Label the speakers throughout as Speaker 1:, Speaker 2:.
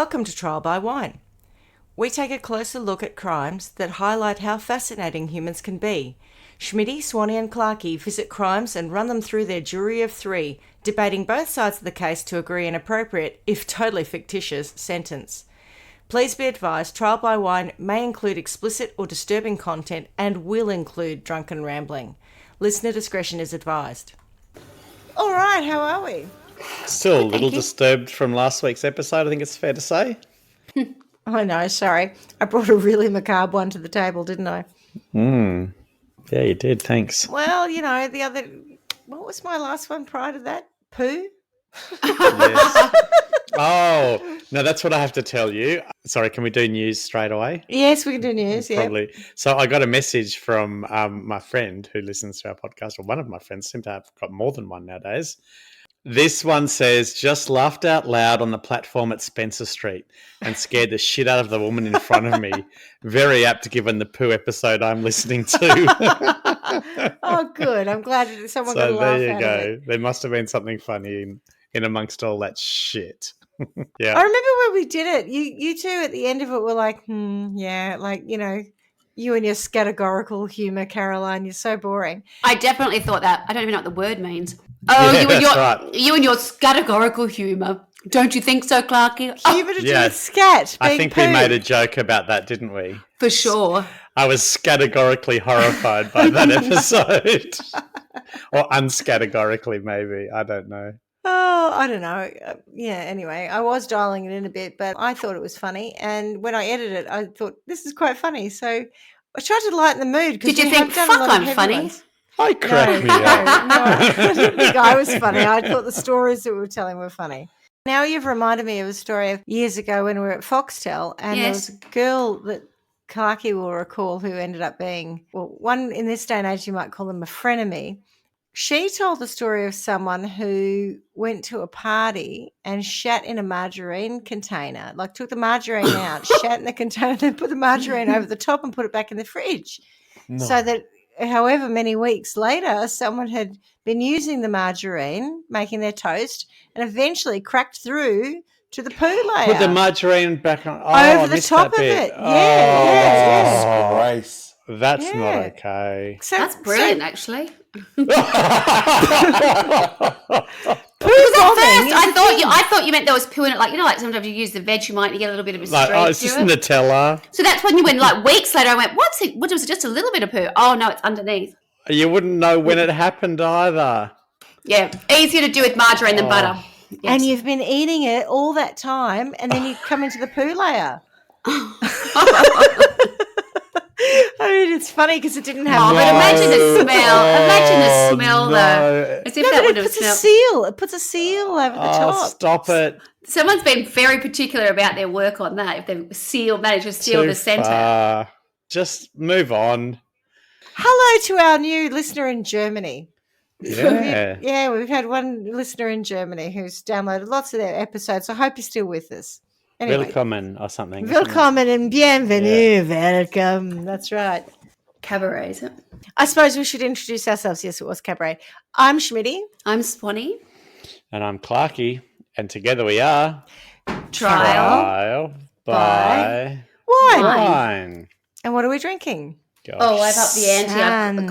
Speaker 1: Welcome to Trial by Wine. We take a closer look at crimes that highlight how fascinating humans can be. Schmitty, Swanee and Clarky visit crimes and run them through their jury of three, debating both sides of the case to agree an appropriate, if totally fictitious, sentence. Please be advised, Trial by Wine may include explicit or disturbing content and will include drunken rambling. Listener discretion is advised. All right, how are we?
Speaker 2: Still a little disturbed from last week's episode, I think it's fair to say.
Speaker 1: I know, sorry. I brought a really macabre one to the table, didn't I?
Speaker 2: Yeah, you did, thanks.
Speaker 1: Well, you know, what was my last one prior to that? Poo?
Speaker 2: Yes. Oh, no, that's what I have to tell you. Sorry, can we do news straight away?
Speaker 1: Yes, we can do news, yeah.
Speaker 2: Probably. So I got a message from my friend who listens to our podcast, or one of my friends, seem to have got more than one nowadays. This one says, just laughed out loud on the platform at Spencer Street and scared the shit out of the woman in front of me. Very apt given the poo episode I'm listening to.
Speaker 1: Oh, good. I'm glad someone got a laugh
Speaker 2: there you
Speaker 1: out
Speaker 2: go.
Speaker 1: of it.
Speaker 2: There must have been something funny in amongst all that shit. Yeah.
Speaker 1: I remember when we did it. You two at the end of it were like, yeah, like, you know, you and your categorical humour, Caroline, you're so boring.
Speaker 3: I definitely thought that. I don't even know what the word means. Oh,
Speaker 2: yeah,
Speaker 3: you and your categorical humour. Don't you think so, Clarky?
Speaker 1: Humour to do with scat.
Speaker 2: I think
Speaker 1: poo.
Speaker 2: we made a joke about that, didn't we?
Speaker 3: For sure.
Speaker 2: I was categorically horrified by that episode. Or unscategorically, maybe. I don't know.
Speaker 1: Oh, I don't know. Yeah, anyway, I was dialing it in a bit, but I thought it was funny. And when I edited it, I thought, this is quite funny. So I tried to lighten the mood.
Speaker 3: Did you think, fuck, I'm funny?
Speaker 2: I cracked me up.
Speaker 1: No, I didn't think I was funny. I thought the stories that we were telling were funny. Now you've reminded me of a story of years ago when we were at Foxtel, and there was a girl that Clarky will recall who ended up being, well, one in this day and age you might call them a frenemy. She told the story of someone who went to a party and shat in a margarine container, like took the margarine out, shat in the container, then put the margarine over the top and put it back in the fridge. No. So that however many weeks later, someone had been using the margarine, making their toast, and eventually cracked through to the poo layer.
Speaker 2: Put the margarine back on.
Speaker 1: Over the top of it. Yeah.
Speaker 2: That's not okay.
Speaker 3: So, that's brilliant, actually.
Speaker 1: Poo
Speaker 3: I thought you meant there was poo in it, like, you know, like sometimes you use the veg, you might get a little bit of a streak.
Speaker 2: Oh, it's just Nutella.
Speaker 3: So that's when you went, like, weeks later, I went, what was it, just a little bit of poo? Oh, no, it's underneath.
Speaker 2: You wouldn't know when it happened either.
Speaker 3: Yeah, easier to do with margarine than butter. Yes.
Speaker 1: And you've been eating it all that time, and then you come into the poo layer. I mean, it's funny because it didn't have.
Speaker 3: But imagine the smell. Imagine the smell, though. As if that would have smelled.
Speaker 1: It puts a seal over the top.
Speaker 2: Stop it!
Speaker 3: Someone's been very particular about their work on that. If they've managed to seal the centre,
Speaker 2: just move on.
Speaker 1: Hello to our new listener in Germany.
Speaker 2: Yeah,
Speaker 1: we've had one listener in Germany who's downloaded lots of their episodes. So I hope you're still with us. Anyway,
Speaker 2: Willkommen or something.
Speaker 1: Willkommen and bienvenue. Yeah. Welcome. That's right.
Speaker 3: Cabaret, is it?
Speaker 1: I suppose we should introduce ourselves. Yes, it was Cabaret. I'm Schmitty.
Speaker 3: I'm Swanee.
Speaker 2: And I'm Clarky. And together we are...
Speaker 3: Trial
Speaker 2: by Wine.
Speaker 1: And what are we drinking?
Speaker 2: Gosh.
Speaker 3: Oh, I've upped the ante.
Speaker 1: I've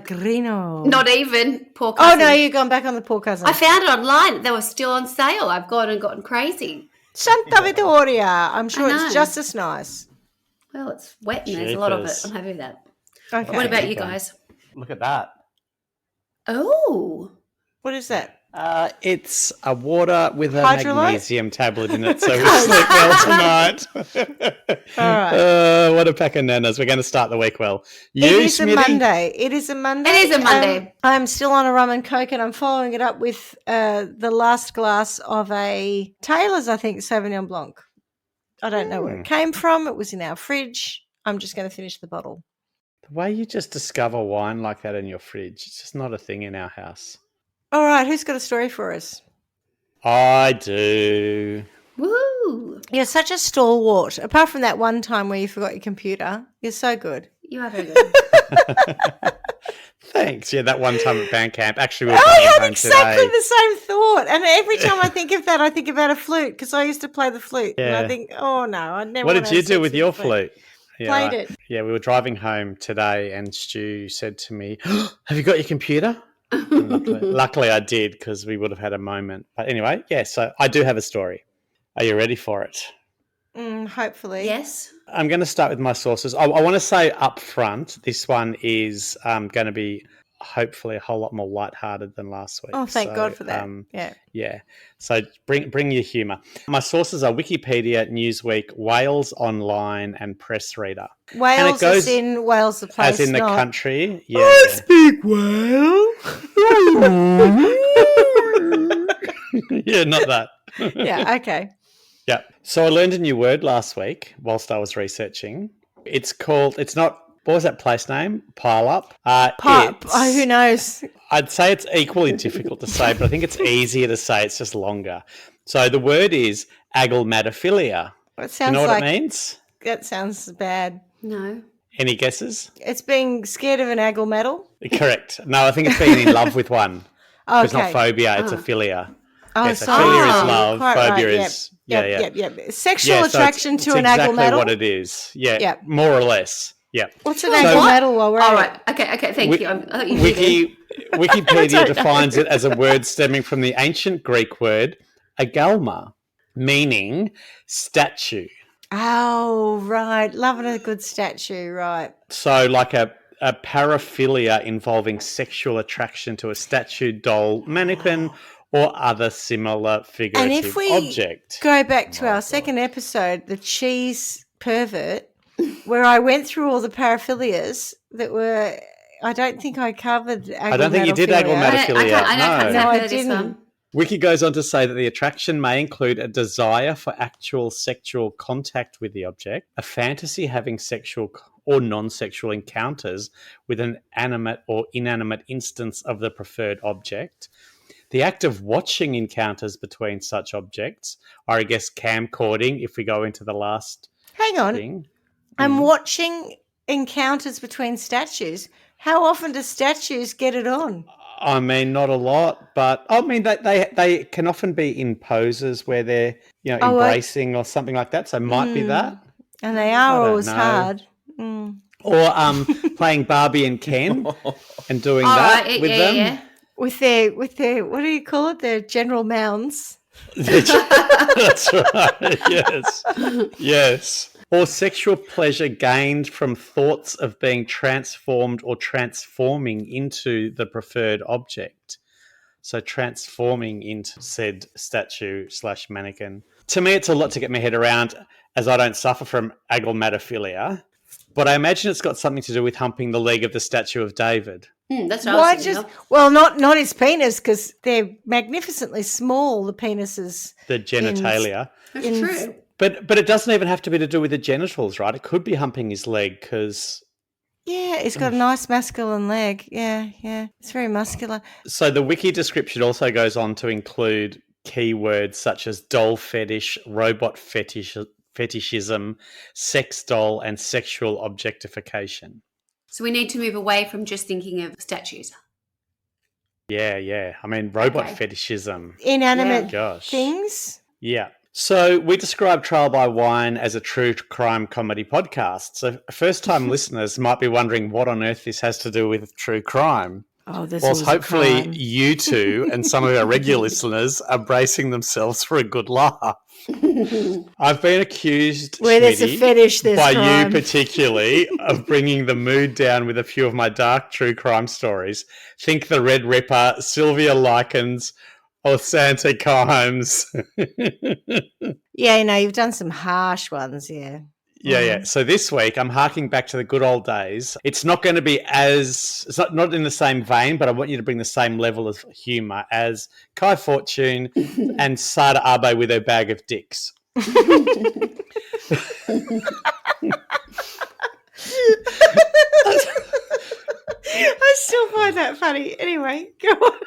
Speaker 1: Pellegrino.
Speaker 3: Not even. Poor cousin.
Speaker 1: Oh, no, you've gone back on the poor cousin.
Speaker 3: I found it online. They were still on sale. I've gone and gotten crazy.
Speaker 1: Santa Vittoria. I'm sure it's just as nice.
Speaker 3: Well, it's wet and there's a lot of it. I'm happy with that.
Speaker 1: Okay.
Speaker 3: What about you guys?
Speaker 2: Look at that.
Speaker 3: Oh.
Speaker 1: What is that?
Speaker 2: It's a water with a
Speaker 1: Hydrolyte?
Speaker 2: magnesium tablet in it, so we sleep well tonight.
Speaker 1: All right.
Speaker 2: What a pack of nanas. We're going to start the week well.
Speaker 1: It is a Monday. It is a Monday. I'm still on a rum and coke, and I'm following it up with the last glass of a Taylor's, I think, Sauvignon Blanc. I don't know where it came from. It was in our fridge. I'm just going to finish the bottle.
Speaker 2: The way you just discover wine like that in your fridge, it's just not a thing in our house.
Speaker 1: All right, who's got a story for us?
Speaker 2: I do.
Speaker 3: Woo!
Speaker 1: You're such a stalwart. Apart from that one time where you forgot your computer, you're so good.
Speaker 3: You are very good.
Speaker 2: Thanks. Yeah, that one time at band camp. Actually, we were
Speaker 1: I
Speaker 2: driving
Speaker 1: had
Speaker 2: home
Speaker 1: exactly
Speaker 2: today.
Speaker 1: the same thought. And every time I think of that, I think about a flute because I used to play the flute. And I think, oh, no, I never
Speaker 2: What
Speaker 1: want
Speaker 2: did
Speaker 1: to
Speaker 2: you
Speaker 1: have
Speaker 2: do
Speaker 1: sex
Speaker 2: with
Speaker 1: a
Speaker 2: your flute? Yeah,
Speaker 1: Played
Speaker 2: right.
Speaker 1: it.
Speaker 2: Yeah, we were driving home today and Stu said to me, have you got your computer? And luckily I did because we would have had a moment. But anyway, yeah, so I do have a story. Are you ready for it?
Speaker 1: Hopefully.
Speaker 3: Yes.
Speaker 2: I'm going to start with my sources. I want to say up front, this one is going to be hopefully a whole lot more lighthearted than last week.
Speaker 1: Oh, thank God for that.
Speaker 2: Yeah. So bring your humour. My sources are Wikipedia, Newsweek, Wales Online, and Press Reader.
Speaker 1: Wales
Speaker 2: and it goes,
Speaker 1: as in Wales, the place,
Speaker 2: as in the
Speaker 1: not,
Speaker 2: country. Yeah.
Speaker 1: I speak Wales.
Speaker 2: Yeah, not that.
Speaker 1: Yeah, okay.
Speaker 2: Yeah. So I learned a new word last week whilst I was researching. It's not, what was that place name? Pile Up?
Speaker 1: Who knows?
Speaker 2: I'd say it's equally difficult to say, but I think it's easier to say. It's just longer. So the word is agalmatophilia.
Speaker 1: It sounds
Speaker 2: Do you know what
Speaker 1: like,
Speaker 2: it means?
Speaker 1: that sounds bad.
Speaker 3: No.
Speaker 2: Any guesses?
Speaker 1: It's being scared of an aggle medal?
Speaker 2: Correct. No, I think it's being in love with one.
Speaker 1: Okay.
Speaker 2: It's not phobia, it's a philia.
Speaker 1: Oh,
Speaker 2: so philia is love,
Speaker 1: quite
Speaker 2: phobia
Speaker 1: right.
Speaker 2: is...
Speaker 1: Yep. Sexual attraction to an
Speaker 2: exactly
Speaker 1: aggle medal?
Speaker 2: what it is. Yeah, more or less. Yeah.
Speaker 1: What's an aggle medal while we're
Speaker 3: right. Okay, thank you. I thought you
Speaker 2: Wikipedia defines it as a word stemming from the ancient Greek word agalma, meaning statue.
Speaker 1: Oh, right. Loving a good statue, right.
Speaker 2: So like a paraphilia involving sexual attraction to a statue, doll, mannequin, or other similar figurative object. And if we
Speaker 1: go back to our second episode, the cheese pervert, where I went through all the paraphilias that were... I don't think I covered agalmatophilia.
Speaker 2: I don't think you did agalmatophilia.
Speaker 1: I didn't.
Speaker 2: Wiki goes on to say that the attraction may include a desire for actual sexual contact with the object, a fantasy having sexual or non-sexual encounters with an animate or inanimate instance of the preferred object, the act of watching encounters between such objects, or I guess camcording if we go into the last thing.
Speaker 1: I'm watching encounters between statues. How often do statues get it on?
Speaker 2: I mean, not a lot, but I mean they can often be in poses where they're embracing or something like that. So it might be that.
Speaker 1: And they are always hard.
Speaker 2: Or playing Barbie and Ken and doing that with them. Yeah.
Speaker 1: With their what do you call it? Their general mounds.
Speaker 2: That's right. Yes. Or sexual pleasure gained from thoughts of being transformed or transforming into the preferred object. So transforming into said statue / mannequin. To me, it's a lot to get my head around as I don't suffer from agalmatophilia, but I imagine it's got something to do with humping the leg of the statue of David.
Speaker 3: That's what I was thinking of.
Speaker 1: Well, not his penis, because they're magnificently small, the penises.
Speaker 2: The genitalia.
Speaker 3: That's true.
Speaker 2: But it doesn't even have to be to do with the genitals, right? It could be humping his leg because...
Speaker 1: Yeah, he's got a nice masculine leg. Yeah. It's very muscular.
Speaker 2: So the wiki description also goes on to include keywords such as doll fetish, robot fetishism, sex doll, and sexual objectification.
Speaker 3: So we need to move away from just thinking of statues.
Speaker 2: Yeah. I mean, robot fetishism.
Speaker 1: Inanimate things?
Speaker 2: Yeah. So we describe Trial by Wine as a true crime comedy podcast. So first-time listeners might be wondering what on earth this has to do with true crime.
Speaker 1: Oh, this
Speaker 2: is hopefully you two and some of our regular listeners are bracing themselves for a good laugh. I've been accused,
Speaker 1: where there's a fetish, there's
Speaker 2: by
Speaker 1: crime.
Speaker 2: You particularly, of bringing the mood down with a few of my dark true crime stories. Think the Red Ripper, Sylvia Likens, or Santa Combs.
Speaker 1: Yeah, you've done some harsh ones, yeah.
Speaker 2: Yeah. So this week I'm harking back to the good old days. It's not going to be it's not in the same vein, but I want you to bring the same level of humour as Kai Fortune and Sada Abe with her bag of dicks.
Speaker 1: I still find that funny. Anyway, go on.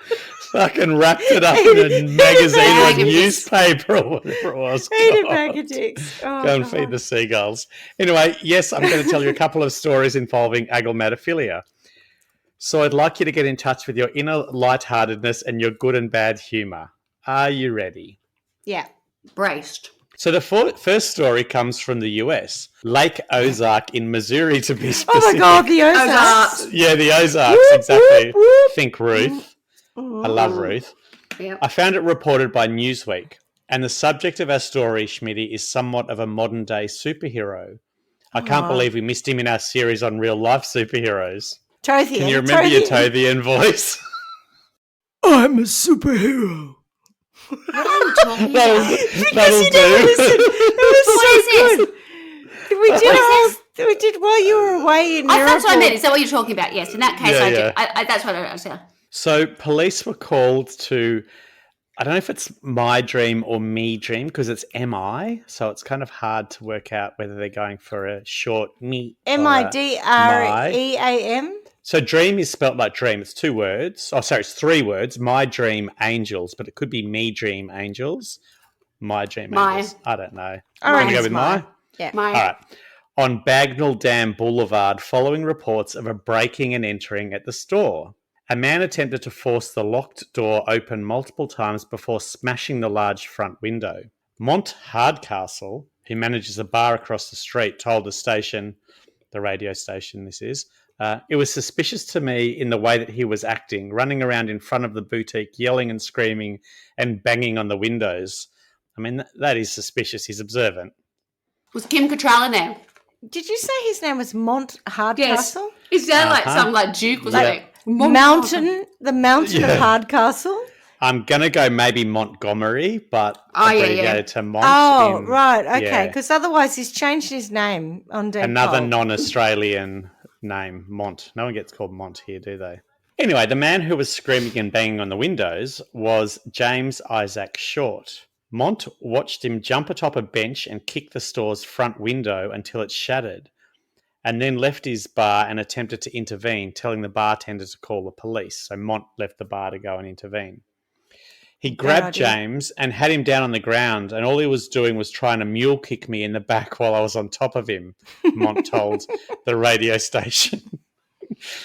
Speaker 2: Fucking wrapped it up in a magazine or a newspaper or whatever it was.
Speaker 1: Eat a bag of dicks. Oh,
Speaker 2: go and feed the seagulls. Anyway, yes, I'm going to tell you a couple of stories involving agalmatophilia. So I'd like you to get in touch with your inner lightheartedness and your good and bad humour. Are you ready?
Speaker 1: Yeah.
Speaker 3: Braced.
Speaker 2: So the first story comes from the US, Lake Ozark in Missouri, to be specific.
Speaker 1: Oh my God, the Ozarks.
Speaker 2: Yeah, the Ozarks, exactly. Think Ruth. I love Ruth.
Speaker 3: Yep.
Speaker 2: I found it reported by Newsweek, and the subject of our story, Schmitty, is somewhat of a modern-day superhero. I can't believe we missed him in our series on real-life superheroes.
Speaker 1: Tothian.
Speaker 2: Can you remember your Tothian voice?
Speaker 4: I'm a superhero.
Speaker 3: What are you talking about?
Speaker 2: That'll do.
Speaker 3: What is this?
Speaker 1: We did while you were away in Europe.
Speaker 3: That's what I meant. Is that what you're talking about? Yes. In that case,
Speaker 2: Yeah,
Speaker 3: I
Speaker 2: yeah.
Speaker 3: do. That's what I understand.
Speaker 2: So police were called to, I don't know if it's my dream or me dream because it's MI. So it's kind of hard to work out whether they're going for a short me.
Speaker 1: MIDREAM.
Speaker 2: So dream is spelt like dream. It's 2 words. Oh, sorry, it's 3 words. My dream angels, but it could be me dream angels. My dream angels. I don't know.
Speaker 1: All
Speaker 2: Want
Speaker 1: right,
Speaker 2: to go with my?
Speaker 1: Yeah.
Speaker 3: My.
Speaker 2: All right. On Bagnall Dam Boulevard, following reports of a breaking and entering at the store. A man attempted to force the locked door open multiple times before smashing the large front window. Mont Hardcastle, who manages a bar across the street, told the station, the radio station this is, it was suspicious to me in the way that he was acting, running around in front of the boutique, yelling and screaming and banging on the windows. I mean, that is suspicious. He's observant.
Speaker 3: Was Kim Cattrall in there?
Speaker 1: Did you say his name was Mont Hardcastle?
Speaker 3: Yes. Is that like some like Duke or something?
Speaker 1: Mountain, the mountain of Hardcastle.
Speaker 2: I'm going to go maybe Montgomery, but abbreviated to Mont.
Speaker 1: Oh, right. Okay. Because otherwise he's changed his name on Dead
Speaker 2: Another
Speaker 1: Cold.
Speaker 2: non-Australian name, Mont. No one gets called Mont here, do they? Anyway, the man who was screaming and banging on the windows was James Isaac Short. Mont watched him jump atop a bench and kick the store's front window until it shattered, and then left his bar and attempted to intervene, telling the bartender to call the police. So Mont left the bar to go and intervene. He grabbed James and had him down on the ground, and all he was doing was trying to mule kick me in the back while I was on top of him, Mont told the radio station.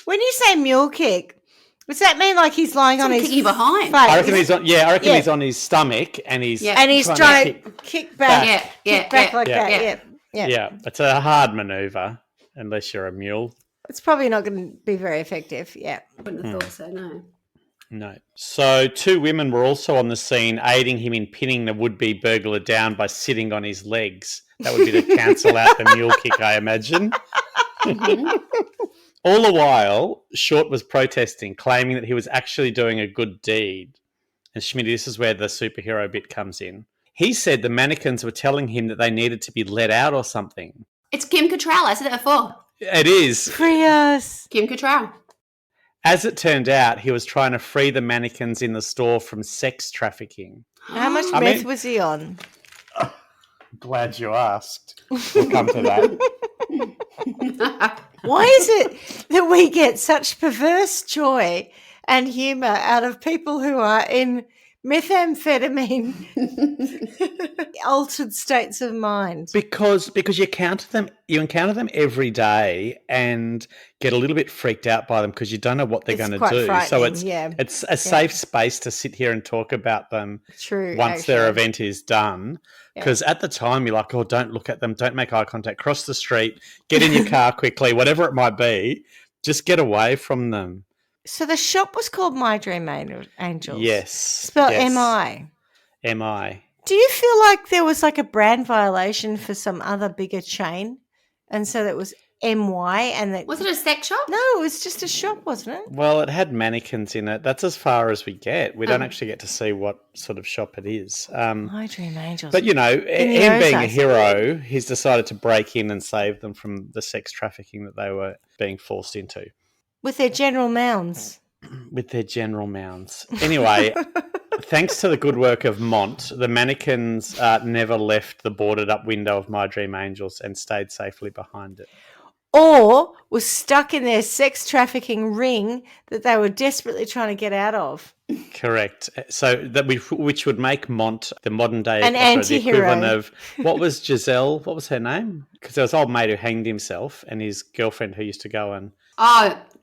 Speaker 1: When you say mule kick, does that mean like he's lying on his
Speaker 3: kicking behind?
Speaker 1: face?
Speaker 2: I reckon he's on. Yeah, I reckon he's on his stomach and he's
Speaker 1: trying to kick back.
Speaker 3: Kick
Speaker 1: back like that.
Speaker 2: Yeah, it's a hard manoeuvre unless you're a mule.
Speaker 1: It's probably not going to be very effective. Yeah,
Speaker 3: Wouldn't have thought so. No.
Speaker 2: No. So 2 women were also on the scene, aiding him in pinning the would-be burglar down by sitting on his legs. That would be to cancel out the mule kick, I imagine. All the while, Short was protesting, claiming that he was actually doing a good deed. And Schmitty, this is where the superhero bit comes in. He said the mannequins were telling him that they needed to be let out or something.
Speaker 3: It's Kim Cattrall. I said that before.
Speaker 2: It is.
Speaker 1: Free us.
Speaker 3: Kim Cattrall.
Speaker 2: As it turned out, he was trying to free the mannequins in the store from sex trafficking.
Speaker 1: How much meth was he on?
Speaker 2: Glad you asked. We'll come to that.
Speaker 1: Why is it that we get such perverse joy and humour out of people who are in methamphetamine altered states of mind?
Speaker 2: Because you encounter them every day and get a little bit freaked out by them because you don't know what they're going to do. So it's a safe space to sit here and talk about them.
Speaker 1: True.
Speaker 2: Once their event is done. Because at the time you're like, oh, don't look at them, don't make eye contact, cross the street, get in your car quickly, whatever it might be, just get away from them.
Speaker 1: So the shop was called My Dream Angels.
Speaker 2: Yes.
Speaker 1: Spelled M-I.
Speaker 2: M-I.
Speaker 1: Do you feel like there was like a brand violation for some other bigger chain? And so that was M-Y and that...
Speaker 3: Was it a sex shop?
Speaker 1: No, it was just a shop, wasn't it?
Speaker 2: Well, it had mannequins in it. That's as far as we get. We don't actually get to see what sort of shop it is.
Speaker 1: My Dream Angels.
Speaker 2: But, you know, him being a hero, he's decided to break in and save them from the sex trafficking that they were being forced into.
Speaker 1: With their general mounds.
Speaker 2: With their general mounds. Anyway, thanks to the good work of Mont, the mannequins never left the boarded up window of My Dream Angels and stayed safely behind it.
Speaker 1: Or was stuck in their sex trafficking ring that they were desperately trying to get out of.
Speaker 2: Correct. So which would make Mont the modern day,
Speaker 1: An
Speaker 2: the
Speaker 1: anti-hero.
Speaker 2: equivalent of what was Giselle? What was her name? Because there was an old mate who hanged himself, and his girlfriend who used to go and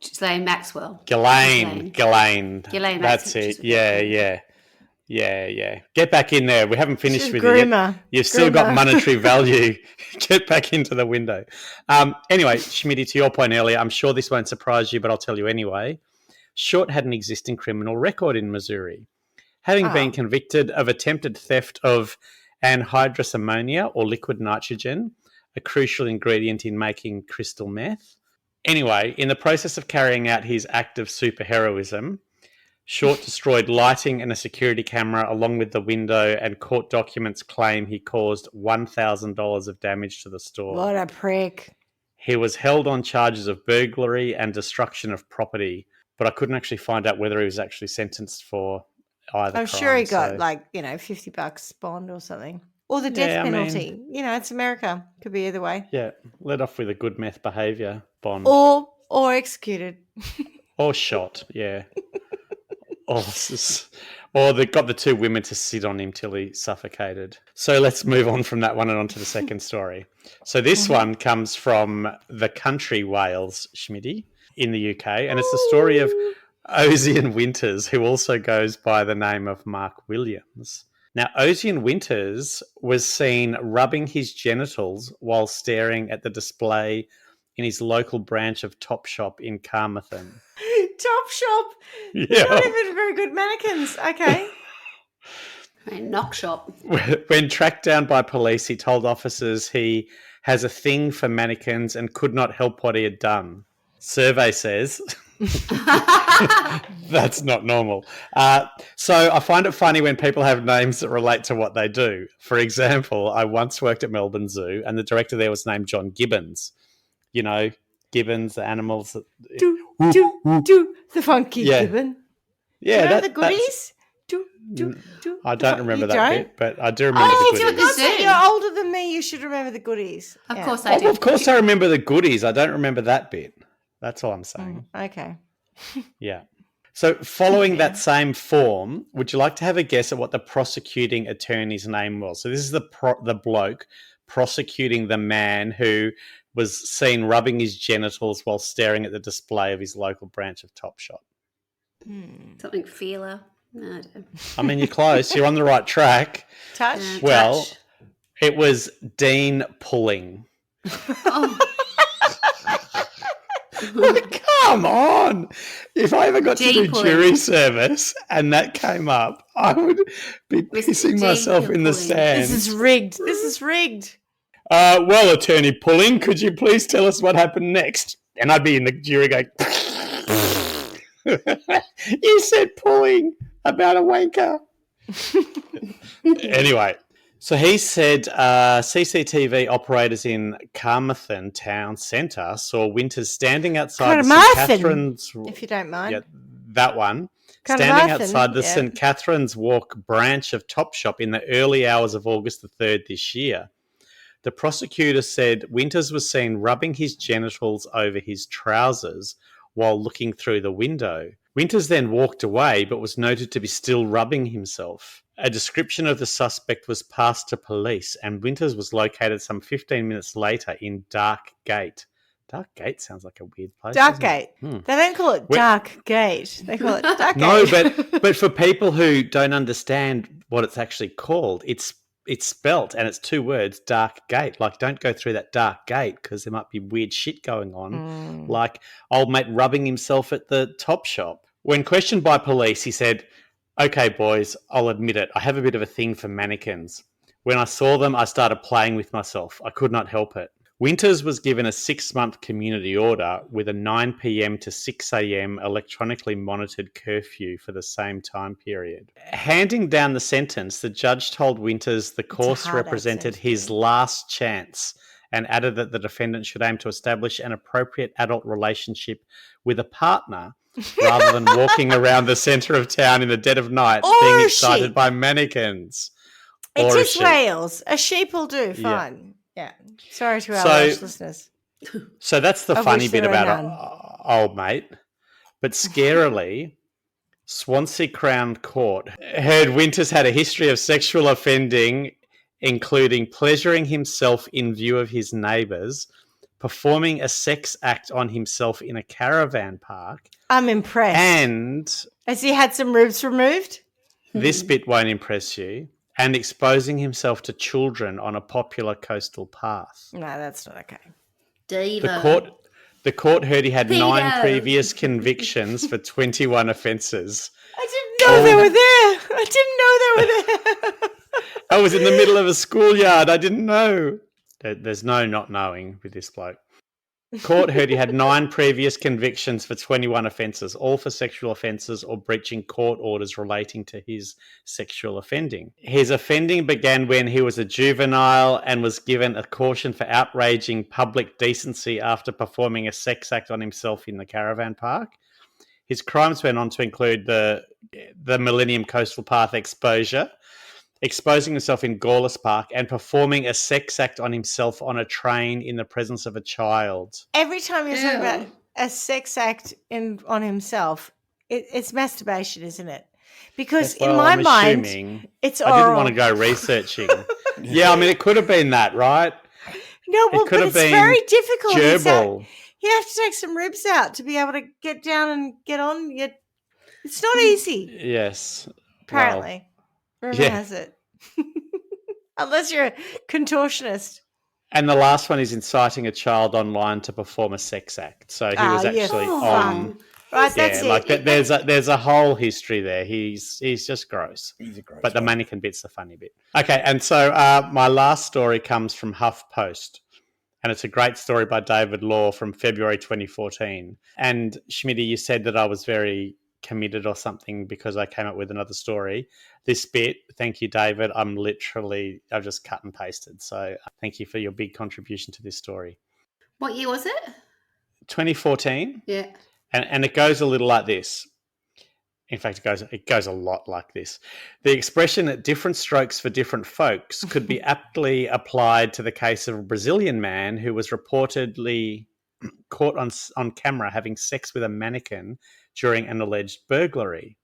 Speaker 3: Ghislaine Maxwell.
Speaker 2: Ghislaine. That's
Speaker 3: Maxwell.
Speaker 2: it. Yeah. Get back in there. We haven't finished
Speaker 1: She's
Speaker 2: with
Speaker 1: groomer.
Speaker 2: you yet. You've still got monetary value. Get back into the window. Anyway, Schmitty, to your point earlier, I'm sure this won't surprise you, but I'll tell you anyway. Short had an existing criminal record in Missouri, having been convicted of attempted theft of anhydrous ammonia or liquid nitrogen, a crucial ingredient in making crystal meth. Anyway, in the process of carrying out his act of superheroism, Short destroyed lighting and a security camera along with the window, and court documents claim he caused $1,000 of damage to the store.
Speaker 1: What a prick.
Speaker 2: He was held on charges of burglary and destruction of property, but I couldn't actually find out whether he was actually sentenced for either
Speaker 1: I'm
Speaker 2: crime.
Speaker 1: sure he got $50 bond or something. Or the death penalty. It's America. Could be either way.
Speaker 2: Yeah, let off with a good meth behaviour bond.
Speaker 1: Or executed.
Speaker 2: Or shot, yeah. Or they got the two women to sit on him till he suffocated. So let's move on from that one and on to the second story. So this one comes from the country Wales, Schmitty, in the UK, and it's the story of Ozian Winters, who also goes by the name of Mark Williams. Now, Ozian Winters was seen rubbing his genitals while staring at the display in his local branch of Topshop in Carmarthen.
Speaker 1: Topshop?
Speaker 2: Yeah.
Speaker 1: Not even very good mannequins. Okay.
Speaker 3: Knock shop.
Speaker 2: When tracked down by police, he told officers he has a thing for mannequins and could not help what he had done. Survey says that's not normal. So I find it funny when people have names that relate to what they do. For example, I once worked at Melbourne Zoo and the director there was named John Gibbons. You know, Gibbons, the animals.
Speaker 1: Do, the funky Gibbon.
Speaker 2: Yeah.
Speaker 1: Do you know the goodies?
Speaker 2: I don't remember that bit, but I do remember the goodies.
Speaker 1: You're older than me. You should remember the goodies.
Speaker 3: Of course I do.
Speaker 2: Of course I remember the goodies. I don't remember that bit. That's all I'm saying.
Speaker 1: Okay.
Speaker 2: Yeah. So following that same form, would you like to have a guess at what the prosecuting attorney's name was? So this is the bloke prosecuting the man who was seen rubbing his genitals while staring at the display of his local branch of Topshop.
Speaker 3: Something feeler. No, I don't.
Speaker 2: I mean, you're close. You're on the right track.
Speaker 1: Touch?
Speaker 2: Well, it was Dean Pulling.
Speaker 3: Oh.
Speaker 2: Come on. If I ever got to do
Speaker 3: Pulling.
Speaker 2: jury service and that came up, I would be pissing myself in the sand.
Speaker 1: This is rigged.
Speaker 2: Well, Attorney Pulling, could you please tell us what happened next? And I'd be in the jury going, you said pulling about a wanker. Anyway, so he said CCTV operators in Carmarthen town centre saw Winters standing outside the St Catherine's...
Speaker 1: If you don't mind.
Speaker 2: Yeah, that one. Standing outside the St Catherine's Walk branch of Topshop in the early hours of August the 3rd this year. The prosecutor said Winters was seen rubbing his genitals over his trousers while looking through the window. Winters then walked away but was noted to be still rubbing himself. A description of the suspect was passed to police and Winters was located some 15 minutes later in Dark Gate. Dark Gate sounds like a weird place.
Speaker 1: Dark Gate. They don't call it Dark Gate. They call it Dark Gate.
Speaker 2: No, but for people who don't understand what it's actually called, it's spelt and it's two words, Dark Gate. Like, don't go through that dark gate because there might be weird shit going on, like old mate rubbing himself at the Topshop. When questioned by police, he said, "Okay, boys, I'll admit it. I have a bit of a thing for mannequins. When I saw them, I started playing with myself. I could not help it." Winters was given a 6-month community order with a 9 p.m. to 6 a.m. electronically monitored curfew for the same time period. Handing down the sentence, the judge told Winters the course represented his last chance and added that the defendant should aim to establish an appropriate adult relationship with a partner rather than walking around the centre of town in the dead of night being excited by mannequins.
Speaker 1: It is Wales. A sheep will do, fine. Yeah. Sorry to our Welsh listeners.
Speaker 2: So that's the funny bit about old mate. But scarily, Swansea Crown Court heard Winters had a history of sexual offending, including pleasuring himself in view of his neighbours, performing a sex act on himself in a caravan park.
Speaker 1: I'm impressed.
Speaker 2: And
Speaker 1: has he had some ribs removed?
Speaker 2: This bit won't impress you. And exposing himself to children on a popular coastal path.
Speaker 1: No, that's not okay.
Speaker 3: Diva.
Speaker 2: The court heard he had
Speaker 3: Pedo.
Speaker 2: 9 previous convictions for 21 offences.
Speaker 1: I didn't know they were there. I didn't know they were there.
Speaker 2: I was in the middle of a schoolyard. I didn't know. There's no not knowing with this bloke. Court heard he had 9 previous convictions for 21 offences, all for sexual offences or breaching court orders relating to his sexual offending. His offending began when he was a juvenile and was given a caution for outraging public decency after performing a sex act on himself in the caravan park. His crimes went on to include the Millennium Coastal Path exposure, exposing himself in Gawless Park, and performing a sex act on himself on a train in the presence of a child.
Speaker 1: Every time you're talking about a sex act on himself, it's masturbation, isn't it? Because in my mind, it's oral.
Speaker 2: I didn't want to go researching. Yeah, I mean, it could have been that, right?
Speaker 1: No, well, but it's very difficult.
Speaker 2: Gerbil.
Speaker 1: You have to take some ribs out to be able to get down and get on. It's not easy.
Speaker 2: Yes.
Speaker 1: Apparently. Rumor has it. Unless you're a contortionist.
Speaker 2: And the last one is inciting a child online to perform a sex act. So he was actually on.
Speaker 1: Right, that's it.
Speaker 2: Like there's a whole history there. He's just gross.
Speaker 5: He's a gross.
Speaker 2: But the mannequin bit's the funny bit. Okay, and so my last story comes from HuffPost. And it's a great story by David Law from February 2014. And Schmitty, you said that I was very committed or something because I came up with another story. This bit, thank you, David. I've just cut and pasted. So thank you for your big contribution to this story.
Speaker 3: What year was it?
Speaker 2: 2014.
Speaker 3: Yeah.
Speaker 2: And it goes a little like this. In fact, it goes a lot like this. The expression that different strokes for different folks could be aptly applied to the case of a Brazilian man who was reportedly caught on camera having sex with a mannequin during an alleged burglary.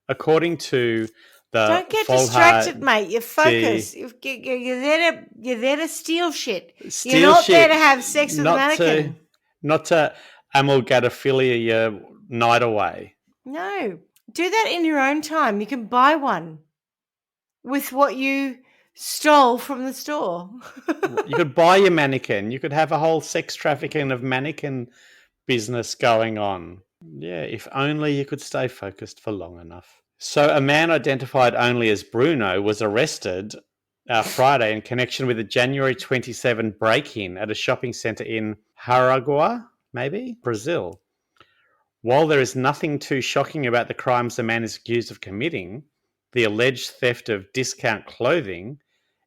Speaker 2: According to the
Speaker 1: Don't get distracted, mate. You focus. You're there to steal shit. You're not there to have sex with a mannequin.
Speaker 2: Not to agalmatophilia your night away.
Speaker 1: No. Do that in your own time. You can buy one with what you stole from the store.
Speaker 2: You could buy your mannequin. You could have a whole sex trafficking of mannequin business going on. Yeah, if only you could stay focused for long enough. So a man identified only as Bruno was arrested Friday in connection with a January 27 break-in at a shopping centre in Jaraguá, Brazil. While there is nothing too shocking about the crimes the man is accused of committing, the alleged theft of discount clothing,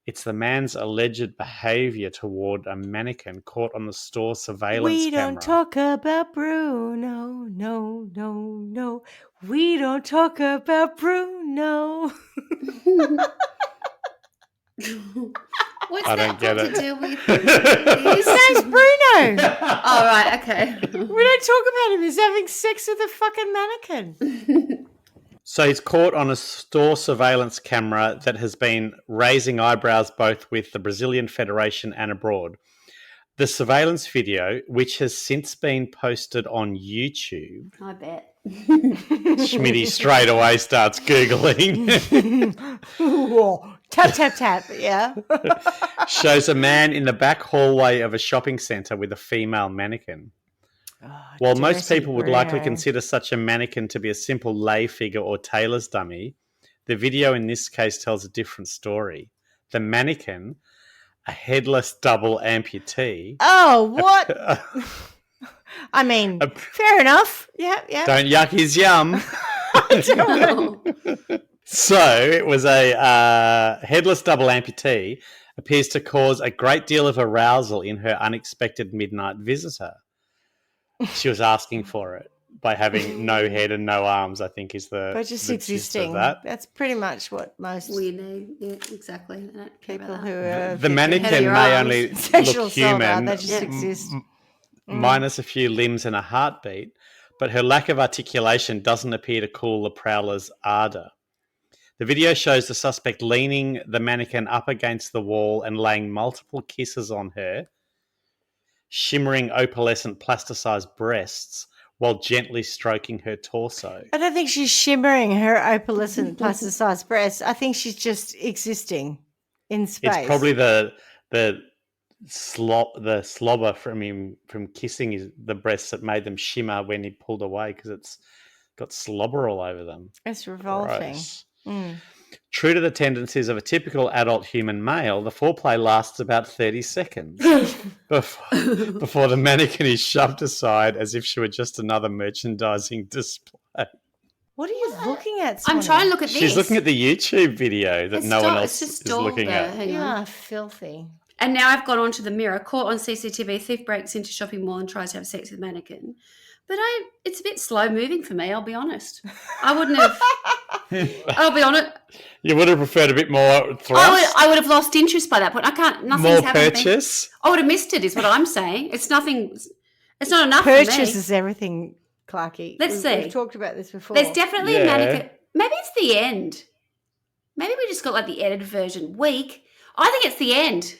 Speaker 2: it's the man's alleged behaviour toward a mannequin caught on the store surveillance camera.
Speaker 1: We don't talk about Bruno, no. We don't talk about Bruno.
Speaker 3: What's
Speaker 2: I
Speaker 3: that
Speaker 2: don't get
Speaker 3: got
Speaker 2: it.
Speaker 3: to do with
Speaker 1: His name's Bruno.
Speaker 3: Oh, right, okay.
Speaker 1: We don't talk about him. He's having sex with a fucking mannequin.
Speaker 2: So he's caught on a store surveillance camera that has been raising eyebrows both with the Brazilian Federation and abroad. The surveillance video, which has since been posted on YouTube.
Speaker 3: I bet.
Speaker 2: Schmitty straight away starts Googling.
Speaker 1: Tap, yeah.
Speaker 2: Shows a man in the back hallway of a shopping centre with a female mannequin. While most people would likely consider such a mannequin to be a simple lay figure or tailor's dummy, the video in this case tells a different story. The mannequin, a headless double amputee.
Speaker 1: Oh, what? I mean, fair enough. Yeah.
Speaker 2: Don't yuck his yum. So it was a headless double amputee appears to cause a great deal of arousal in her unexpected midnight visitor. She was asking for it by having no head and no arms, I think is the...
Speaker 1: But just
Speaker 2: the
Speaker 1: existing. That's pretty much what most...
Speaker 3: We need, yeah, exactly.
Speaker 1: People who are...
Speaker 2: The mannequin may only look human,
Speaker 1: they just exist.
Speaker 2: minus a few limbs and a heartbeat, but her lack of articulation doesn't appear to cool the prowler's ardour. The video shows the suspect leaning the mannequin up against the wall and laying multiple kisses on her, shimmering opalescent plasticized breasts, while gently stroking her torso.
Speaker 1: I don't think she's shimmering her opalescent plasticized breasts. I think she's just existing in space.
Speaker 2: It's probably the slobber from him from kissing the breasts that made them shimmer when he pulled away, because it's got slobber all over them.
Speaker 1: It's revolting.
Speaker 2: True to the tendencies of a typical adult human male, the foreplay lasts about 30 seconds before the mannequin is shoved aside as if she were just another merchandising display.
Speaker 1: What are you looking at,
Speaker 3: I'm trying to look at this.
Speaker 2: She's looking at the YouTube video that no one else is looking at.
Speaker 1: You are filthy.
Speaker 3: And now I've gone onto the Mirror. Caught on CCTV, thief breaks into shopping mall and tries to have sex with mannequin. But it's a bit slow moving for me, I'll be honest. I wouldn't have... I'll be honest.
Speaker 2: You would have preferred a bit more thrust?
Speaker 3: I would have lost interest by that point. Nothing's
Speaker 2: more
Speaker 3: happened.
Speaker 2: purchase?
Speaker 3: I would have missed it, is what I'm saying. It's not enough
Speaker 1: Purchase
Speaker 3: for me.
Speaker 1: is everything, Clarky.
Speaker 3: Let's see.
Speaker 1: We've talked about this before.
Speaker 3: There's definitely a mannequin. Maybe it's the end. Maybe we just got like the edited version. Weak. I think it's the end.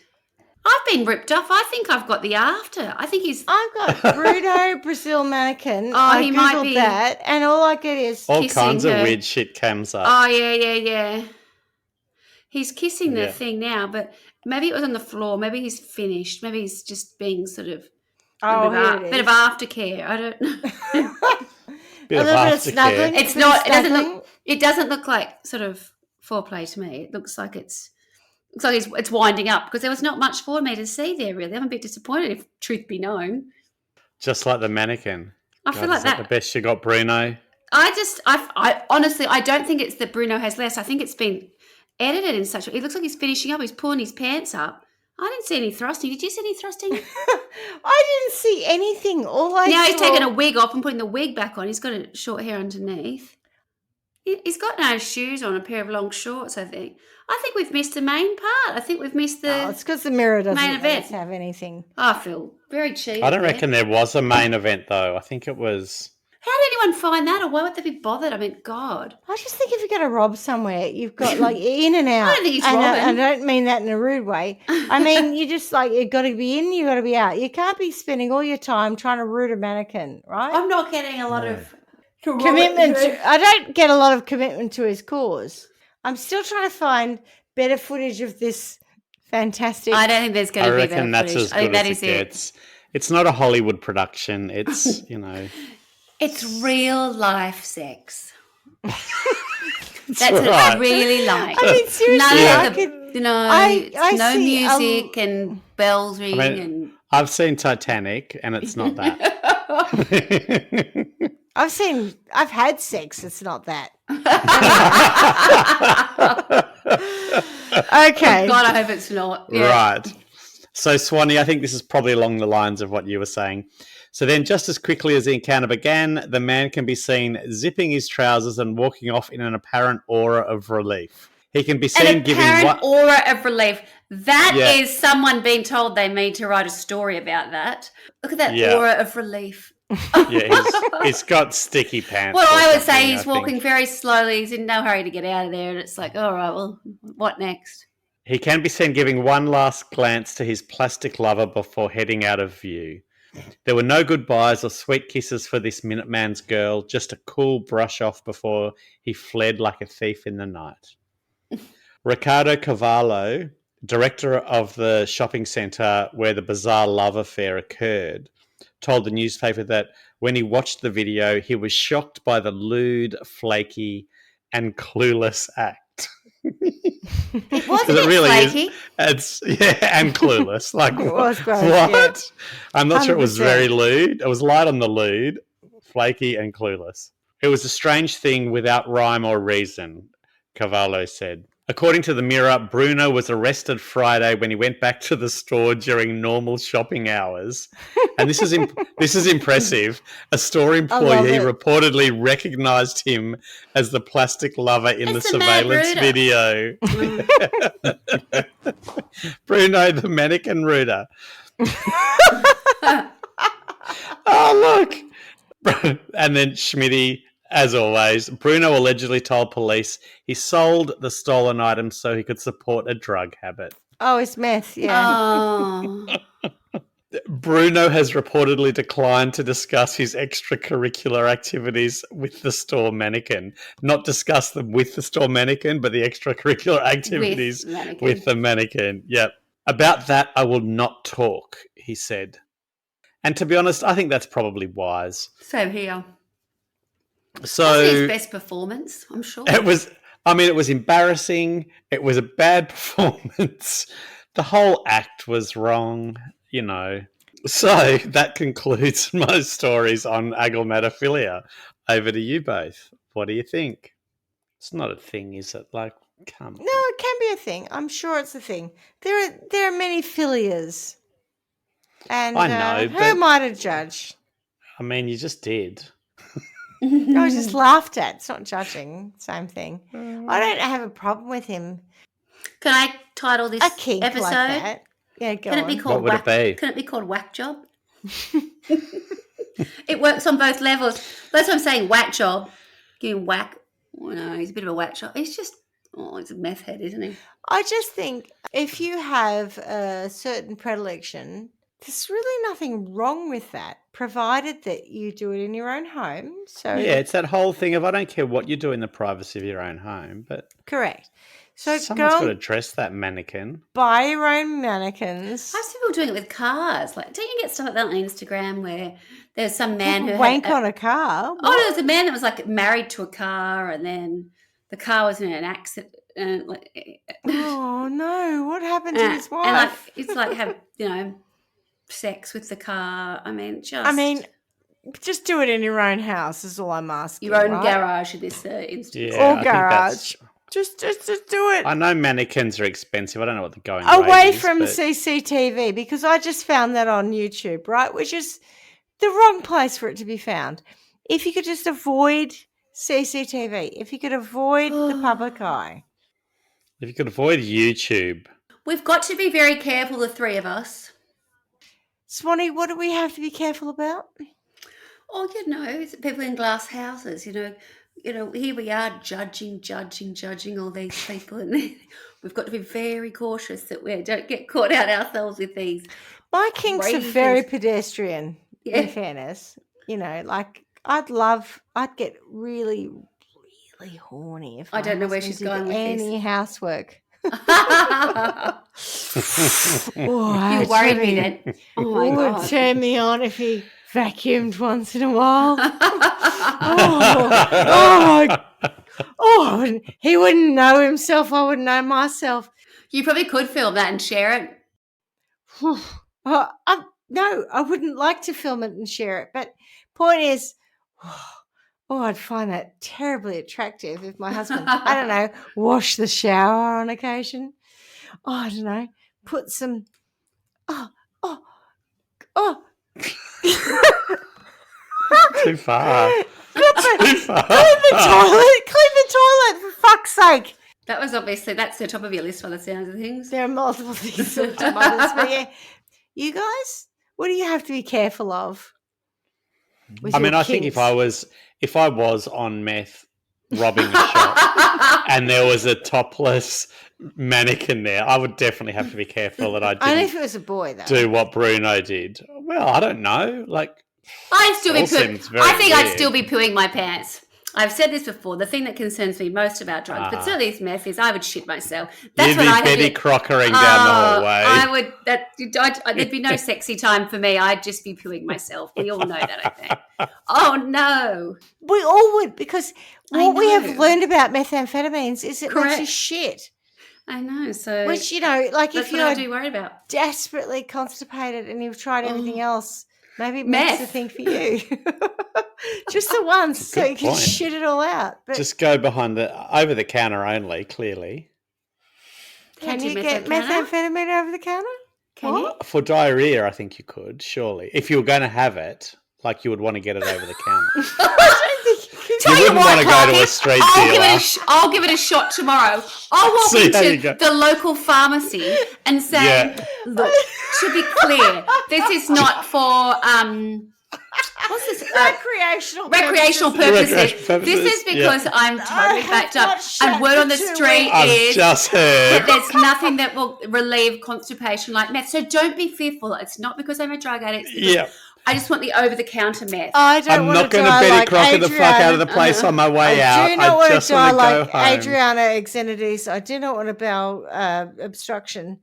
Speaker 3: I've been ripped off. I think I've got the after. I think he's...
Speaker 1: I've got Bruno Brazil mannequin.
Speaker 3: He might
Speaker 1: Googled
Speaker 3: be...
Speaker 1: that, and all I get is...
Speaker 2: All kinds of weird shit comes up.
Speaker 3: Oh, yeah. He's kissing the thing now, but maybe it was on the floor. Maybe he's finished. Maybe he's just being sort of... bit of aftercare. I don't know.
Speaker 1: a little bit of snuggling.
Speaker 3: It's not... It doesn't look like sort of foreplay to me. It looks like it's winding up, because there was not much for me to see there, really. I'm a bit disappointed, if truth be known.
Speaker 2: Just like the mannequin.
Speaker 3: I feel like that.
Speaker 2: The best you got, Bruno?
Speaker 3: I honestly, I don't think it's that Bruno has less. I think it's been edited in such a... It looks like he's finishing up. He's pulling his pants up. I didn't see any thrusting. Did you see any thrusting?
Speaker 1: I didn't see anything. Now
Speaker 3: he's taking a wig off and putting the wig back on. He's got a short hair underneath. He's got no shoes on, a pair of long shorts, I think. I think we've missed the main part. I think we've missed the
Speaker 1: it's because the Mirror doesn't
Speaker 3: main event.
Speaker 1: Have anything.
Speaker 3: I feel very cheated.
Speaker 2: I don't reckon there was a main event, though. I think it was...
Speaker 3: How did anyone find that, or why would they be bothered? I mean, God.
Speaker 1: I just think if you're going to rob somewhere, you've got like in and out.
Speaker 3: I don't think he's robbing.
Speaker 1: I don't mean that in a rude way. I mean, you just like, you've got to be in, you've got to be out. You can't be spending all your time trying to root a mannequin, right?
Speaker 3: I'm not getting a lot of
Speaker 1: commitment. I don't get a lot of commitment to his cause. I'm still trying to find better footage of this fantastic...
Speaker 3: I don't think there's going to be better
Speaker 2: footage. I reckon that's as good as it gets. It's not a Hollywood production. It's,
Speaker 3: It's real life sex. That's
Speaker 2: right.
Speaker 3: what I really like.
Speaker 1: I mean, seriously,
Speaker 3: no music and bells ring. And
Speaker 2: I've seen Titanic, and it's not that.
Speaker 1: I've had sex. It's not that. Okay.
Speaker 3: God, I hope it's not. Yeah.
Speaker 2: Right. So, Swanee, I think this is probably along the lines of what you were saying. So then, just as quickly as the encounter began, the man can be seen zipping his trousers and walking off in an apparent aura of relief. He can be seen giving
Speaker 3: apparent aura of relief. That is someone being told they need to write a story about that. Look at that aura of relief.
Speaker 2: He's got sticky pants.
Speaker 3: Well, I would say he's walking very slowly. He's in no hurry to get out of there. And it's like, all right, well, what next?
Speaker 2: He can be seen giving one last glance to his plastic lover before heading out of view. There were no goodbyes or sweet kisses for this Minuteman's girl, just a cool brush off before he fled like a thief in the night. Ricardo Cavallo, director of the shopping centre where the bizarre love affair occurred, told the newspaper that when he watched the video, he was shocked by the lewd, flaky, and clueless act.
Speaker 3: It wasn't it really flaky.
Speaker 2: It's and clueless. Like
Speaker 1: it was gross,
Speaker 2: what?
Speaker 1: Yeah.
Speaker 2: I'm not sure it was very lewd. It was light on the lewd, flaky, and clueless. It was a strange thing without rhyme or reason, Cavallo said. According to the Mirror, Bruno was arrested Friday when he went back to the store during normal shopping hours. And this is impressive. A store employee reportedly recognised him as the plastic lover in the surveillance video. Bruno, the mannequin rooter. Oh, look. And then Schmitty, as always, Bruno allegedly told police he sold the stolen items so he could support a drug habit.
Speaker 1: Oh, it's meth, yeah.
Speaker 3: Oh.
Speaker 2: Bruno has reportedly declined to discuss his extracurricular activities with the store mannequin. Not discuss them with the store mannequin, but the extracurricular activities with the mannequin. Yep. About that, I will not talk, he said. And to be honest, I think that's probably wise.
Speaker 3: Same here.
Speaker 2: So
Speaker 3: That's his best performance, I'm sure.
Speaker 2: it was embarrassing. It was a bad performance. The whole act was wrong, you know. So that concludes my stories on agalmatophilia. Over to you both. What do you think? It's not a thing, is it? Like, come on.
Speaker 1: No, it can be a thing. I'm sure it's a thing. There are many philias. And
Speaker 2: I know,
Speaker 1: who
Speaker 2: but-
Speaker 1: am I to judge?
Speaker 2: I mean, you just did.
Speaker 1: I was just laughed at. It's not judging. Same thing. I don't have a problem with him.
Speaker 3: Can I title this
Speaker 1: A kink
Speaker 3: episode?
Speaker 1: like that. Yeah, go
Speaker 3: Can it
Speaker 1: on.
Speaker 3: be called
Speaker 2: What would it be?
Speaker 3: Can it be called Whackjob? It works on both levels. That's what I'm saying. Whackjob. Give him whack. Oh, no, he's a bit of a whack job. He's just, he's a meth head, isn't he?
Speaker 1: I just think if you have a certain predilection, there's really nothing wrong with that, provided that you do it in your own home. So
Speaker 2: Yeah, it's that whole thing of I don't care what you do in the privacy of your own home, but
Speaker 1: correct. So
Speaker 2: someone's
Speaker 1: go
Speaker 2: got to
Speaker 1: and
Speaker 2: dress that mannequin.
Speaker 1: buy your own mannequins.
Speaker 3: I've seen people doing it with cars. Like, don't you get stuff like that on Instagram where there's some man who
Speaker 1: wank
Speaker 3: had
Speaker 1: on a car.
Speaker 3: Oh, there was a man that was like married to a car, and then the car was in an accident.
Speaker 1: Oh no! What happened to his wife?
Speaker 3: And like, it's like have sex with the car. I mean,
Speaker 1: just do it in your own house. Is all I'm asking.
Speaker 3: your own
Speaker 1: right?
Speaker 3: garage in this instance.
Speaker 2: Yeah,
Speaker 1: Or
Speaker 2: I think
Speaker 1: garage. Just do it.
Speaker 2: I know mannequins are expensive. I don't know what the going
Speaker 1: Away
Speaker 2: rate is,
Speaker 1: from
Speaker 2: but
Speaker 1: CCTV, because I just found that on YouTube, right? Which is the wrong place for it to be found. If you could just avoid CCTV, if you could avoid the public eye.
Speaker 2: if you could avoid YouTube.
Speaker 3: We've got to be very careful, the three of us.
Speaker 1: Swanee, what do we have to be careful about?
Speaker 3: Oh, it's people in glass houses, here we are judging all these people, and we've got to be very cautious that we don't get caught out ourselves with these.
Speaker 1: My kinks are
Speaker 3: crazy
Speaker 1: very
Speaker 3: things.
Speaker 1: pedestrian, in fairness. Like I'd get really, really horny if
Speaker 3: I don't know where
Speaker 1: husband
Speaker 3: she's
Speaker 1: did
Speaker 3: going with
Speaker 1: any
Speaker 3: this.
Speaker 1: housework.
Speaker 3: You
Speaker 1: Oh,
Speaker 3: worried me then. Oh my
Speaker 1: It would
Speaker 3: god.
Speaker 1: turn me on if he vacuumed once in a while. He wouldn't know himself. I wouldn't know myself.
Speaker 3: You probably could film that and share it.
Speaker 1: No, I wouldn't like to film it and share it. But point is, I'd find that terribly attractive if my husband, I don't know, wash the shower on occasion. I don't know, put some,
Speaker 2: Too far.
Speaker 1: Clean the toilet, for fuck's sake.
Speaker 3: That was that's the top of your list by the sounds of things.
Speaker 1: There are multiple things on my list, but yeah. You guys, what do you have to be careful of? with
Speaker 2: I
Speaker 1: your
Speaker 2: mean, I think
Speaker 1: kinks?
Speaker 2: if I was on meth robbing a shop and there was a topless mannequin there, I would definitely have to be careful that I
Speaker 1: Only if
Speaker 2: didn't
Speaker 1: it was a boy, though.
Speaker 2: do what Bruno did. Well, I don't know. Like,
Speaker 3: I'd still be
Speaker 2: all seems very
Speaker 3: I think I'd
Speaker 2: weird.
Speaker 3: still be pooing my pants. I've said this before. The thing that concerns me most about drugs, but certainly this meth, is I would shit myself. That's
Speaker 2: you'd
Speaker 3: when
Speaker 2: be
Speaker 3: I'd
Speaker 2: Betty
Speaker 3: have to.
Speaker 2: Crockering down the hallway.
Speaker 3: I would. There'd be no sexy time for me. I'd just be pooing myself. We all know that, I think. Oh no!
Speaker 1: We all would, because
Speaker 3: I
Speaker 1: what we have
Speaker 3: know.
Speaker 1: learned about methamphetamines is it makes you
Speaker 3: Correct.
Speaker 1: shit.
Speaker 3: I know. So
Speaker 1: Which, like
Speaker 3: that's
Speaker 1: if
Speaker 3: what I
Speaker 1: you're
Speaker 3: do worry about.
Speaker 1: desperately constipated and you've tried everything else, maybe
Speaker 3: Meth.
Speaker 1: meth's the thing for you. Just the once, so
Speaker 2: Good
Speaker 1: you can
Speaker 2: point.
Speaker 1: shit it all out. But
Speaker 2: Just go behind over the counter only, clearly.
Speaker 1: can
Speaker 3: Do
Speaker 1: you get methamphetamine over the counter?
Speaker 3: Can you?
Speaker 2: For diarrhea, I think you could, surely. If you were going to have it, like you would want to get it over the counter.
Speaker 3: Tell
Speaker 2: You
Speaker 3: you
Speaker 2: wouldn't
Speaker 3: what,
Speaker 2: want to go to
Speaker 3: Clarky,
Speaker 2: a street
Speaker 3: I'll give,
Speaker 2: dealer.
Speaker 3: I'll give it a shot tomorrow. I'll walk
Speaker 2: See how you
Speaker 3: into
Speaker 2: go.
Speaker 3: the local pharmacy and say,
Speaker 2: Yeah.
Speaker 3: look, to be clear, this is not for What's this?
Speaker 1: Recreational
Speaker 3: Recreational
Speaker 1: purposes.
Speaker 3: purposes. This is because I'm totally backed up. And word on the street
Speaker 2: I've
Speaker 3: is
Speaker 2: just
Speaker 3: that
Speaker 2: heard.
Speaker 3: there's nothing that will relieve constipation like meth. So don't be fearful. It's not because I'm a drug addict. It's because
Speaker 2: Yeah.
Speaker 3: I just want the over-the-counter meth.
Speaker 1: I don't
Speaker 2: I'm
Speaker 1: want
Speaker 2: not
Speaker 1: to
Speaker 2: going to
Speaker 1: die
Speaker 2: Betty
Speaker 1: like
Speaker 2: Crocker the fuck out of the
Speaker 1: Adriana.
Speaker 2: place on my way out.
Speaker 1: I do not want
Speaker 2: just
Speaker 1: to die
Speaker 2: want to
Speaker 1: like
Speaker 2: go home.
Speaker 1: Adriana Xenidis. I do not want a bowel obstruction.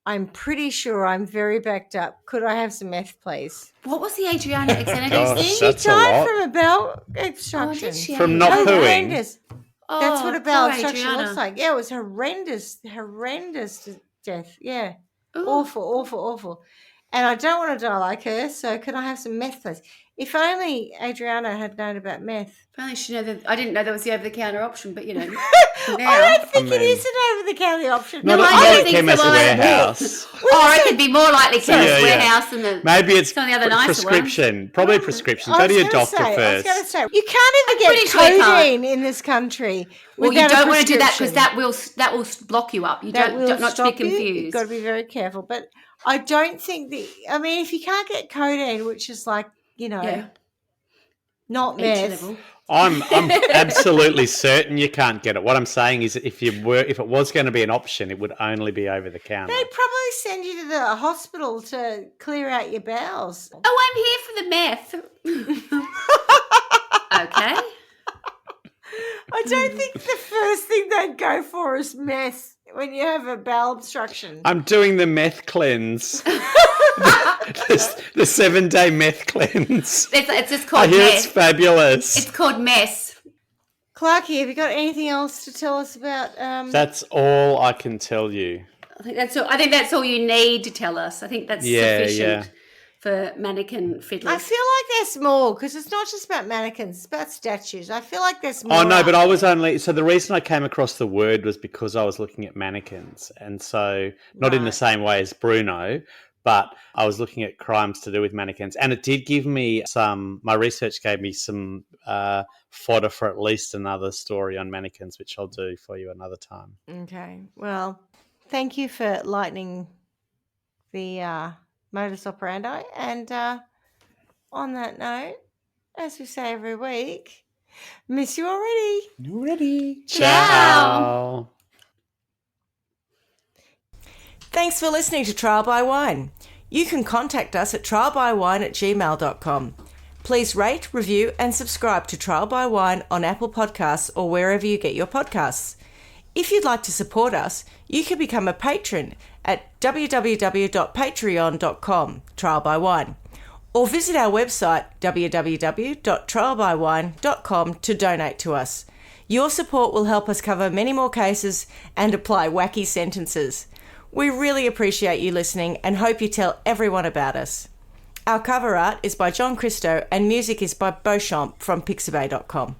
Speaker 1: I'm pretty sure I'm very backed up. Could I have some meth, please?
Speaker 3: What was the Adriana Xenidis
Speaker 2: Gosh,
Speaker 3: thing?
Speaker 1: She
Speaker 2: That's a
Speaker 1: died
Speaker 2: lot.
Speaker 1: from a bowel obstruction.
Speaker 3: did she?
Speaker 2: From not
Speaker 3: Oh,
Speaker 2: pooing.
Speaker 1: Horrendous.
Speaker 3: Oh,
Speaker 1: That's what a bowel
Speaker 3: poor
Speaker 1: obstruction
Speaker 3: Adriana.
Speaker 1: looks like. Yeah, it was horrendous death. Yeah.
Speaker 3: Ooh.
Speaker 1: Awful. And I don't want to die like her, so can I have some meth, please? If only Adriana had known about meth.
Speaker 3: Apparently she know that I didn't know there was the over-the-counter option, but now.
Speaker 1: I don't think it
Speaker 2: mean-
Speaker 1: is an over-the-counter option.
Speaker 2: Not
Speaker 3: I
Speaker 2: at
Speaker 3: don't
Speaker 2: the
Speaker 3: think
Speaker 2: Chemist
Speaker 3: so either.
Speaker 2: Warehouse.
Speaker 3: Or it could be more likely Chemist
Speaker 2: Yeah, yeah.
Speaker 3: Warehouse than the
Speaker 2: Maybe it's
Speaker 3: some of the other nicer
Speaker 2: prescription. Probably prescription.
Speaker 1: I
Speaker 2: Go
Speaker 1: was
Speaker 2: to your
Speaker 1: gonna
Speaker 2: doctor
Speaker 1: say, I was
Speaker 2: first.
Speaker 1: going to say, you can't even
Speaker 3: pretty
Speaker 1: get
Speaker 3: sure you can't.
Speaker 1: codeine in this country.
Speaker 3: Well, you
Speaker 1: without a
Speaker 3: don't want to do that because
Speaker 1: prescription.
Speaker 3: that will block you up. You
Speaker 1: That
Speaker 3: don't
Speaker 1: will
Speaker 3: not to be
Speaker 1: stop you. You've
Speaker 3: confused.
Speaker 1: got to be very careful. But I don't think I mean, if you can't get codeine, which is like,
Speaker 3: Yeah.
Speaker 1: not
Speaker 3: Entry
Speaker 1: meth.
Speaker 3: level.
Speaker 2: I'm absolutely certain you can't get it. What I'm saying is, if it was going to be an option, it would only be over the counter.
Speaker 1: They'd probably send you to the hospital to clear out your bowels.
Speaker 3: Oh, I'm here for the meth. Okay.
Speaker 1: I don't think the first thing they'd go for is meth when you have a bowel obstruction.
Speaker 2: I'm doing the meth cleanse. the 7-day meth cleanse.
Speaker 3: It's just
Speaker 2: I
Speaker 3: called
Speaker 2: hear
Speaker 3: meth.
Speaker 2: it's fabulous.
Speaker 3: It's called mess.
Speaker 1: Clarky, have you got anything else to tell us about?
Speaker 2: That's all I can tell you.
Speaker 3: I think that's all you need to tell us. I think that's sufficient for mannequin fiddlers.
Speaker 1: I feel like there's more because it's not just about mannequins; it's about statues. I feel like there's more.
Speaker 2: Oh no,
Speaker 1: out
Speaker 2: but I
Speaker 1: there.
Speaker 2: was only the reason I came across the word was because I was looking at mannequins, and so not in the
Speaker 1: Right.
Speaker 2: same way as Bruno, but I was looking at crimes to do with mannequins, and it did give me my research gave me some fodder for at least another story on mannequins, which I'll do for you another time.
Speaker 1: Okay. Well, thank you for lightening the modus operandi. And on that note, as we say every week, miss you already.
Speaker 2: You ready?
Speaker 3: Ciao.
Speaker 1: Thanks for listening to Trial by Wine. You can contact us at trialbywine@gmail.com. Please rate, review, and subscribe to Trial by Wine on Apple Podcasts or wherever you get your podcasts. If you'd like to support us, you can become a patron at www.patreon.com, Trial by Wine, or visit our website www.trialbywine.com to donate to us. Your support will help us cover many more cases and apply wacky sentences. We really appreciate you listening and hope you tell everyone about us. Our cover art is by John Christo and music is by Beauchamp from pixabay.com.